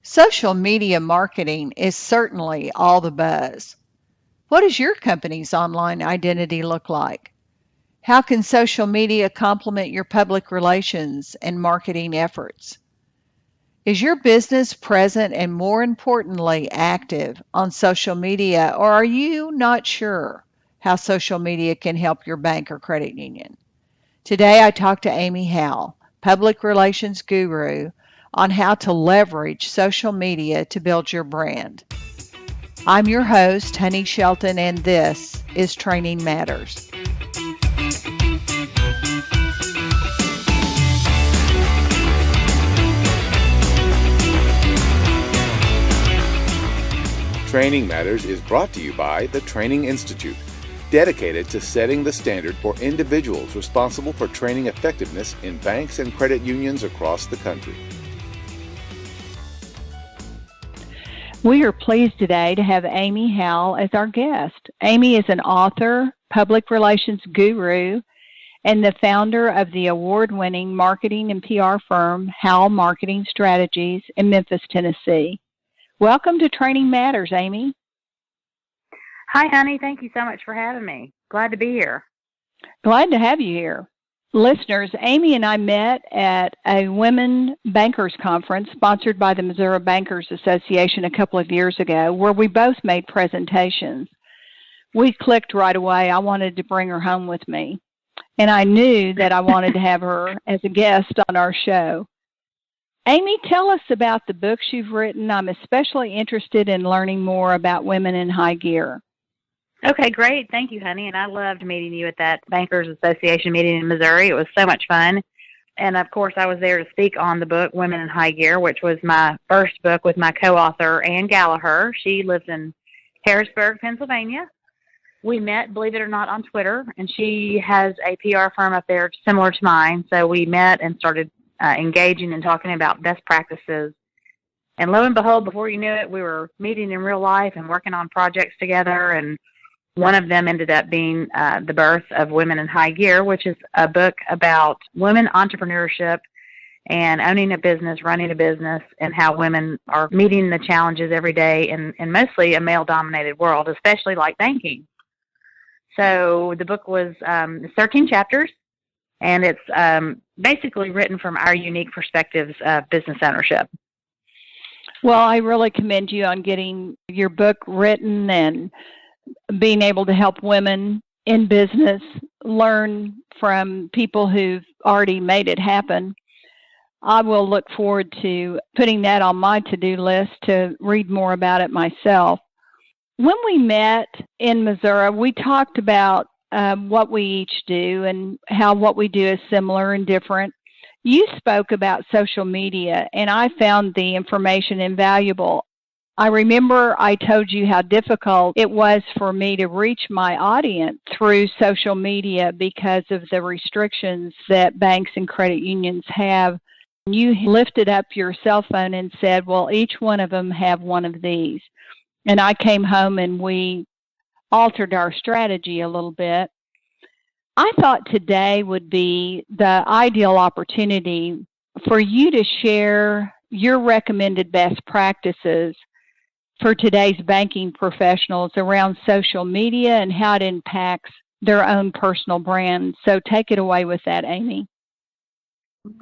Social media marketing is certainly all the buzz. What does your company's online identity look like? How can social media complement your public relations and marketing efforts? Is your business present and, more importantly, active on social media, or are you not sure how social media can help your bank or credit union? Today, I talked to Amy Howell, public relations guru, on how to leverage social media to build your brand. I'm your host, Honey Shelton, and this is Training Matters. Training Matters is brought to you by the Training Institute, dedicated to setting the standard for individuals responsible for training effectiveness in banks and credit unions across the country. We are pleased today to have Amy Howell as our guest. Amy is an author, public relations guru, and the founder of the award-winning marketing and PR firm Howell Marketing Strategies in Memphis, Tennessee. Welcome to Training Matters, Amy. Hi, honey. Thank you so much for having me. Glad to be here. Glad to have you here. Listeners, Amy and I met at a Women Bankers Conference sponsored by the Missouri Bankers Association a couple of years ago, where we both made presentations. We clicked right away. I wanted to bring her home with me, and I knew that I wanted to have her as a guest on our show. Amy, tell us about the books you've written. I'm especially interested in learning more about women in high gear. Okay, great. Thank you, honey. And I loved meeting you at that Bankers Association meeting in Missouri. It was so much fun. And, of course, I was there to speak on the book, Women in High Gear, which was my first book with my co-author, Ann Gallagher. She lives in Harrisburg, Pennsylvania. We met, believe it or not, on Twitter, and she has a PR firm up there similar to mine. So we met and started engaging and talking about best practices. And lo and behold, before you knew it, we were meeting in real life and working on projects together. And one of them ended up being the birth of Women in High Gear, which is a book about women entrepreneurship and owning a business, running a business, and how women are meeting the challenges every day in mostly a male-dominated world, especially like banking. So the book was 13 chapters, and it's basically written from our unique perspectives of business ownership. Well, I really commend you on getting your book written and being able to help women in business learn from people who've already made it happen. I will look forward to putting that on my to-do list to read more about it myself. When we met in Missouri, we talked about what we each do and how what we do is similar and different. You spoke about social media, and I found the information invaluable. I remember I told you how difficult it was for me to reach my audience through social media because of the restrictions that banks and credit unions have. You lifted up your cell phone and said, well, each one of them have one of these. And I came home and we altered our strategy a little bit. I thought today would be the ideal opportunity for you to share your recommended best practices for today's banking professionals around social media and how it impacts their own personal brand. So take it away with that, Amy.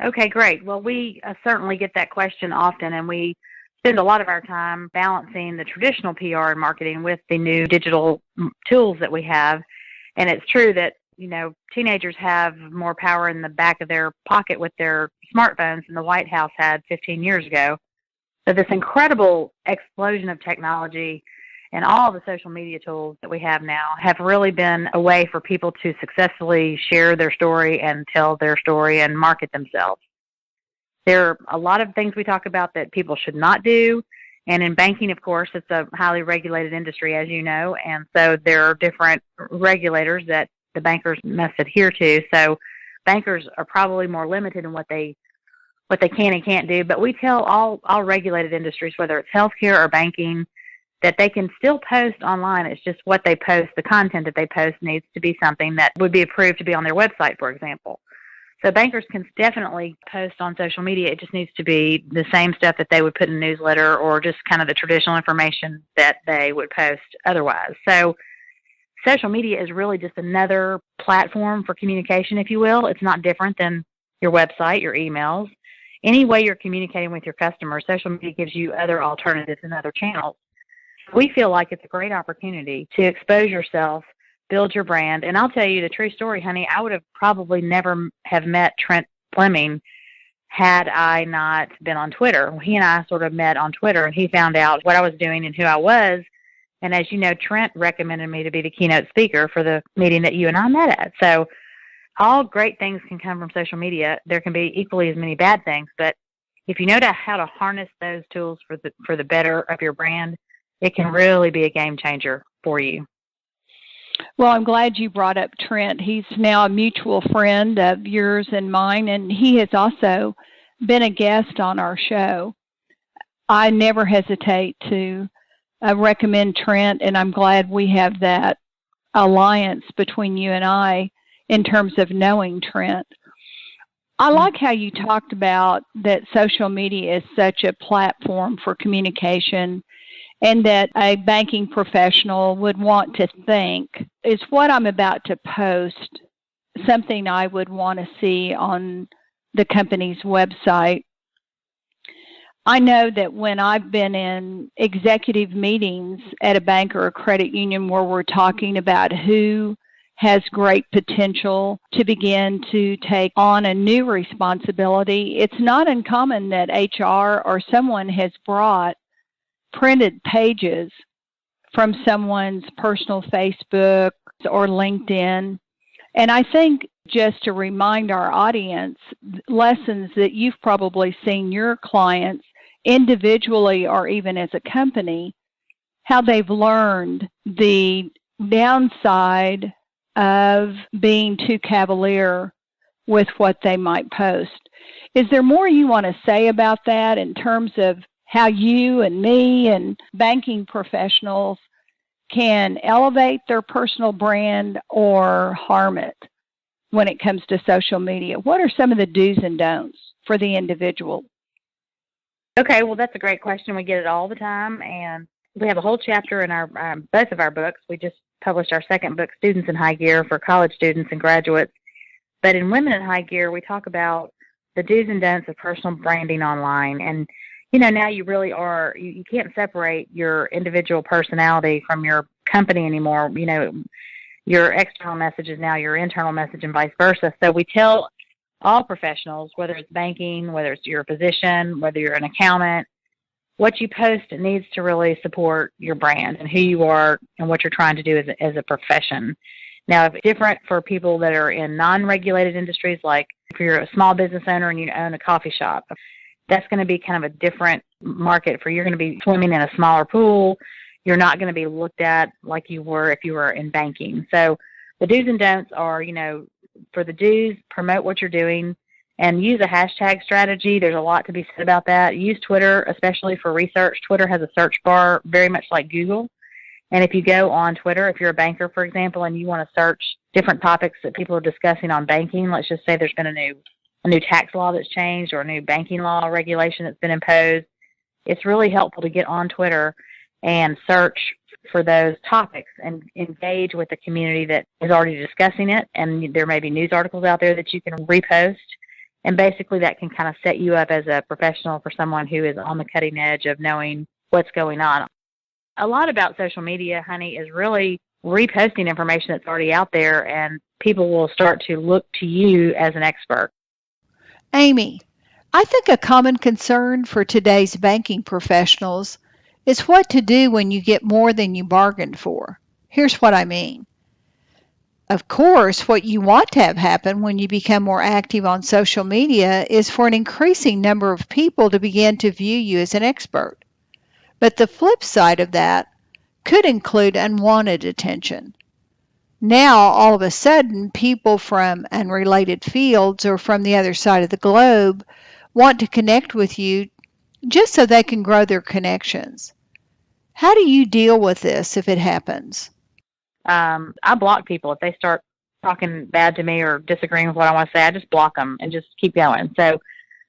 Okay, great. Well, we certainly get that question often, and we spend a lot of our time balancing the traditional PR and marketing with the new digital tools that we have. And it's true that, you know, teenagers have more power in the back of their pocket with their smartphones than the White House had 15 years ago. So this incredible explosion of technology and all the social media tools that we have now have really been a way for people to successfully share their story and tell their story and market themselves. There are a lot of things we talk about that people should not do. And in banking, of course, it's a highly regulated industry, as you know. And so there are different regulators that the bankers must adhere to. So bankers are probably more limited in what they can and can't do. But we tell all regulated industries, whether it's healthcare or banking, that they can still post online. It's just what they post, the content that they post needs to be something that would be approved to be on their website, for example. So bankers can definitely post on social media. It just needs to be the same stuff that they would put in a newsletter or just kind of the traditional information that they would post otherwise. So social media is really just another platform for communication, if you will. It's not different than your website, your emails. Any way you're communicating with your customers, social media gives you other alternatives and other channels. We feel like it's a great opportunity to expose yourself, build your brand. And I'll tell you the true story, honey, I would have probably never have met Trent Fleming had I not been on Twitter. He and I sort of met on Twitter, and he found out what I was doing and who I was. And as you know, Trent recommended me to be the keynote speaker for the meeting that you and I met at. So all great things can come from social media. There can be equally as many bad things, but if you know how to harness those tools for the better of your brand, it can really be a game changer for you. Well, I'm glad you brought up Trent. He's now a mutual friend of yours and mine, and he has also been a guest on our show. I never hesitate to recommend Trent, and I'm glad we have that alliance between you and I in terms of knowing Trent. I like how you talked about that social media is such a platform for communication, and that a banking professional would want to think, is what I'm about to post something I would want to see on the company's website? I know that when I've been in executive meetings at a bank or a credit union where we're talking about who has great potential to begin to take on a new responsibility, it's not uncommon that HR or someone has brought printed pages from someone's personal Facebook or LinkedIn. And I think just to remind our audience, lessons that you've probably seen your clients individually or even as a company, how they've learned the downside of being too cavalier with what they might post. Is there more you want to say about that in terms of how you and me and banking professionals can elevate their personal brand or harm it when it comes to social media? What are some of the do's and don'ts for the individual? Okay, well, that's a great question. We get it all the time, and we have a whole chapter in our both of our books. We just published our second book, Students in High Gear, for college students and graduates. But in Women in High Gear, we talk about the do's and don'ts of personal branding online. And you know, now you really are, you can't separate your individual personality from your company anymore. You know, your external message is now your internal message and vice versa. So we tell all professionals, whether it's banking, whether it's your position, whether you're an accountant, what you post needs to really support your brand and who you are and what you're trying to do as a profession. Now, if it's different for people that are in non-regulated industries, like if you're a small business owner and you own a coffee shop, that's going to be kind of a different market for you're going to be swimming in a smaller pool. You're not going to be looked at like you were if you were in banking. So the do's and don'ts are, you know, for the do's, promote what you're doing and use a hashtag strategy. There's a lot to be said about that. Use Twitter, especially for research. Twitter has a search bar very much like Google. And if you go on Twitter, if you're a banker, for example, and you want to search different topics that people are discussing on banking, let's just say there's been a new tax law that's changed or a new banking law regulation that's been imposed, it's really helpful to get on Twitter and search for those topics and engage with the community that is already discussing it. And there may be news articles out there that you can repost. And basically that can kind of set you up as a professional for someone who is on the cutting edge of knowing what's going on. A lot about social media, honey, is really reposting information that's already out there, and people will start to look to you as an expert. Amy, I think a common concern for today's banking professionals is what to do when you get more than you bargained for. Here's what I mean. Of course, what you want to have happen when you become more active on social media is for an increasing number of people to begin to view you as an expert. But the flip side of that could include unwanted attention. Now, all of a sudden, people from unrelated fields or from the other side of the globe want to connect with you just so they can grow their connections. How do you deal with this if it happens? I block people if they start talking bad to me or disagreeing with what I want to say, I just block them and just keep going. So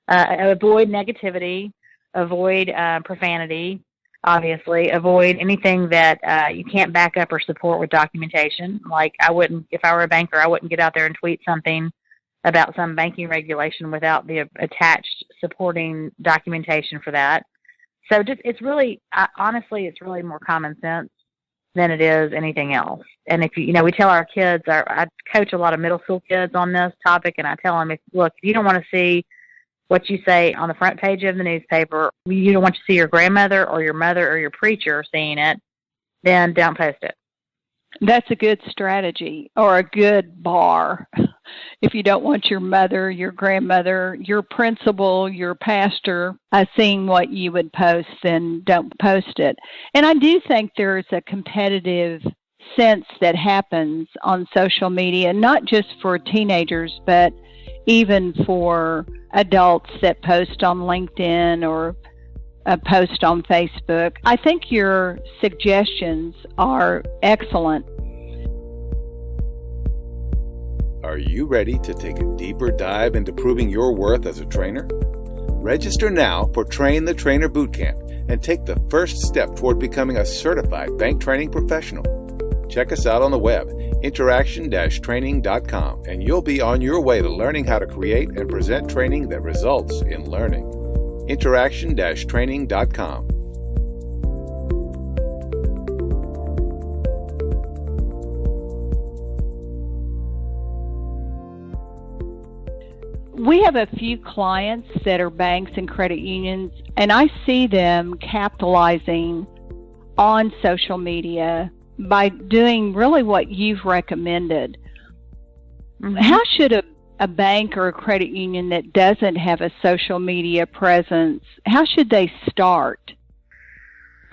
avoid negativity, avoid profanity, obviously, avoid anything that you can't back up or support with documentation. Like if I were a banker, I wouldn't get out there and tweet something about some banking regulation without the attached supporting documentation for that. So honestly, it's really more common sense than it is anything else. And if we tell our kids, I coach a lot of middle school kids on this topic, and I tell them, if you don't want to see what you say on the front page of the newspaper, you don't want to see your grandmother or your mother or your preacher seeing it, then don't post it. That's a good strategy, or a good bar. If you don't want your mother, your grandmother, your principal, your pastor seeing what you would post, then don't post it. And I do think there's a competitive sense that happens on social media, not just for teenagers, but even for adults that post on LinkedIn or post on Facebook. I think your suggestions are excellent. Are you ready to take a deeper dive into proving your worth as a trainer? Register now for Train the Trainer Bootcamp and take the first step toward becoming a certified bank training professional. Check us out on the web, interaction-training.com, and you'll be on your way to learning how to create and present training that results in learning. Interaction-training.com. We have a few clients that are banks and credit unions, and I see them capitalizing on social media by doing really what you've recommended. Mm-hmm. How should a bank or a credit union that doesn't have a social media presence, how should they start?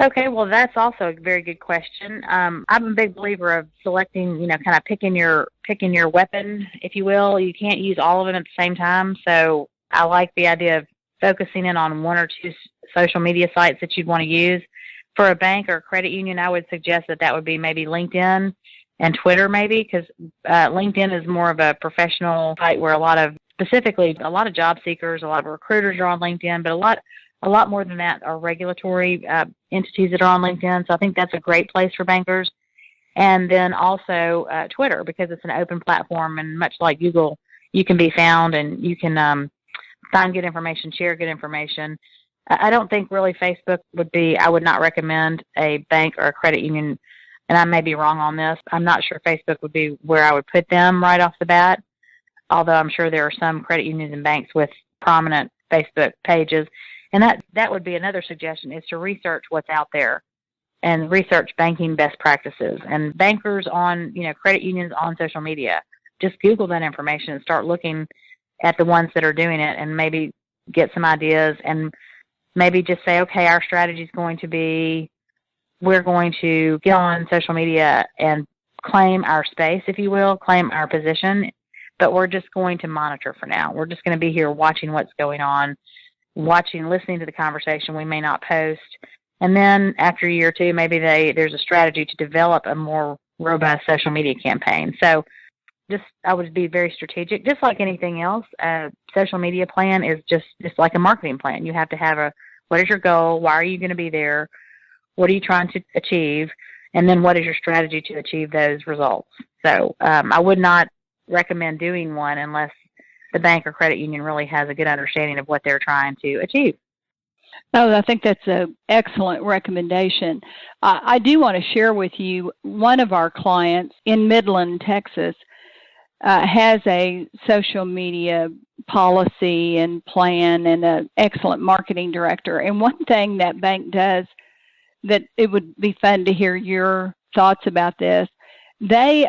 Okay, well, that's also a very good question. I'm a big believer of selecting, kind of picking your weapon, if you will. You can't use all of them at the same time. So I like the idea of focusing in on one or two social media sites that you'd want to use. For a bank or a credit union, I would suggest that would be maybe LinkedIn and Twitter, maybe, because LinkedIn is more of a professional site where a lot of job seekers, a lot of recruiters are on LinkedIn, but a lot more than that are regulatory entities that are on LinkedIn. So I think that's a great place for bankers. And then also Twitter, because it's an open platform, and much like Google, you can be found and you can find good information, share good information. I don't think really Facebook I would not recommend a bank or a credit union, and I may be wrong on this. I'm not sure Facebook would be where I would put them right off the bat, although I'm sure there are some credit unions and banks with prominent Facebook pages. And that would be another suggestion, is to research what's out there and research banking best practices. And bankers on, credit unions on social media, just Google that information and start looking at the ones that are doing it, and maybe get some ideas, and maybe just say, okay, our strategy is going to be, we're going to get on social media and claim our space, if you will, claim our position, but we're just going to monitor for now. We're just going to be here watching what's going on, listening to the conversation. We may not post. And then after a year or two, maybe there's a strategy to develop a more robust social media campaign. So I would be very strategic. Just like anything else, a social media plan is just like a marketing plan. You have to have what is your goal? Why are you going to be there? What are you trying to achieve? And then what is your strategy to achieve those results? So I would not recommend doing one unless the bank or credit union really has a good understanding of what they're trying to achieve. Oh, I think that's an excellent recommendation. I do want to share with you, one of our clients in Midland, Texas, has a social media policy and plan, and an excellent marketing director. And one thing that bank does that it would be fun to hear your thoughts about this, they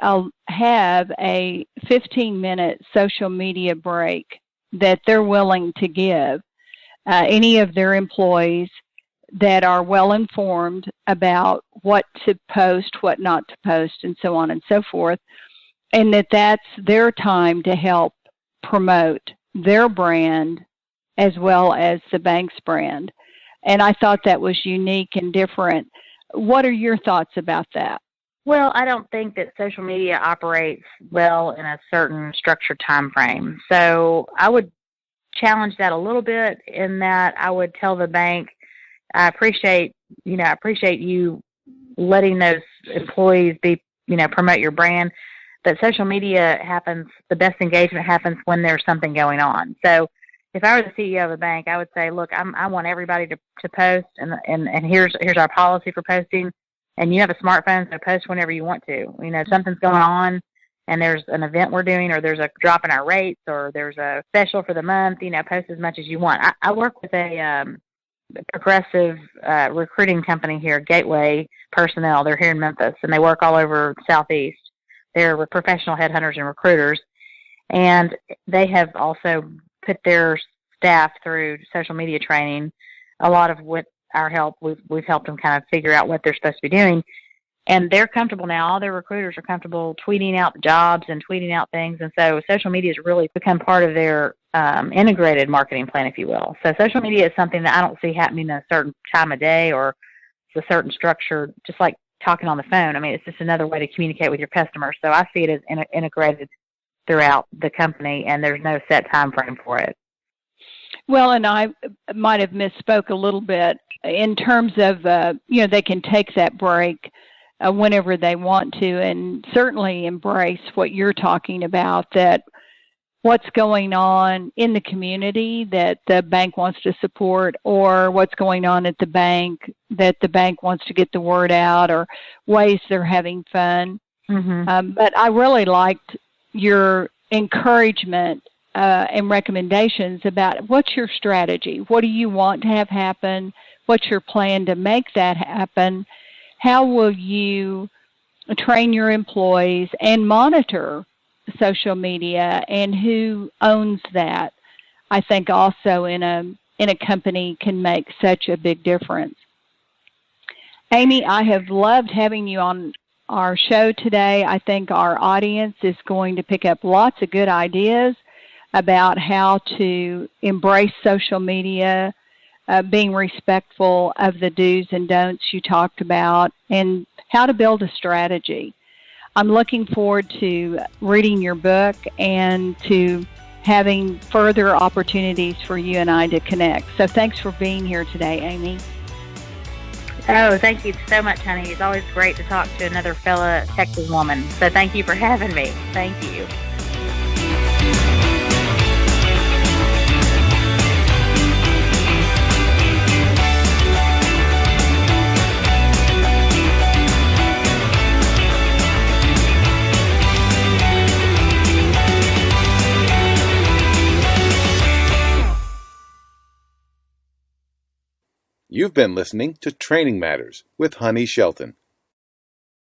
have a 15-minute social media break that they're willing to give any of their employees that are well informed about what to post, what not to post, and so on and so forth, and that's their time to help promote their brand as well as the bank's brand. And I thought that was unique and different. What are your thoughts about that? Well, I don't think that social media operates well in a certain structured time frame. So I would challenge that a little bit in that I would tell the bank, I appreciate you letting those employees promote your brand, but social media happens, the best engagement happens when there's something going on. So if I were the CEO of a bank, I would say, look, I want everybody to post, and here's our policy for posting. And you have a smartphone, so post whenever you want to. Something's going on, and there's an event we're doing, or there's a drop in our rates, or there's a special for the month. Post as much as you want. I work with a progressive recruiting company here, Gateway Personnel. They're here in Memphis, and they work all over the Southeast. They're professional headhunters and recruiters, and they have also put their staff through social media training. A lot of with our help, we've helped them kind of figure out what they're supposed to be doing, and they're comfortable now. All their recruiters are comfortable tweeting out jobs and tweeting out things, and so social media has really become part of their integrated marketing plan, if you will. So social media is something that I don't see happening at a certain time of day or a certain structure, just like talking on the phone. I mean, it's just another way to communicate with your customers. So I see it as integrated throughout the company, and there's no set time frame for it. Well, and I might have misspoke a little bit in terms of, they can take that break whenever they want to, and certainly embrace what you're talking about, that what's going on in the community that the bank wants to support, or what's going on at the bank that the bank wants to get the word out, or ways they're having fun. Mm-hmm. But I really liked your encouragement and recommendations about what's your strategy, what do you want to have happen, what's your plan to make that happen, how will you train your employees and monitor social media, and who owns that. I think also in a company can make such a big difference. Amy, I have loved having you on our show today. I think our audience is going to pick up lots of good ideas about how to embrace social media, being respectful of the do's and don'ts you talked about, and how to build a strategy. I'm looking forward to reading your book and to having further opportunities for you and I to connect. So thanks for being here today, Amy. Oh, thank you so much, honey. It's always great to talk to another fellow Texas woman. So thank you for having me. Thank you. You've been listening to Training Matters with Honey Shelton.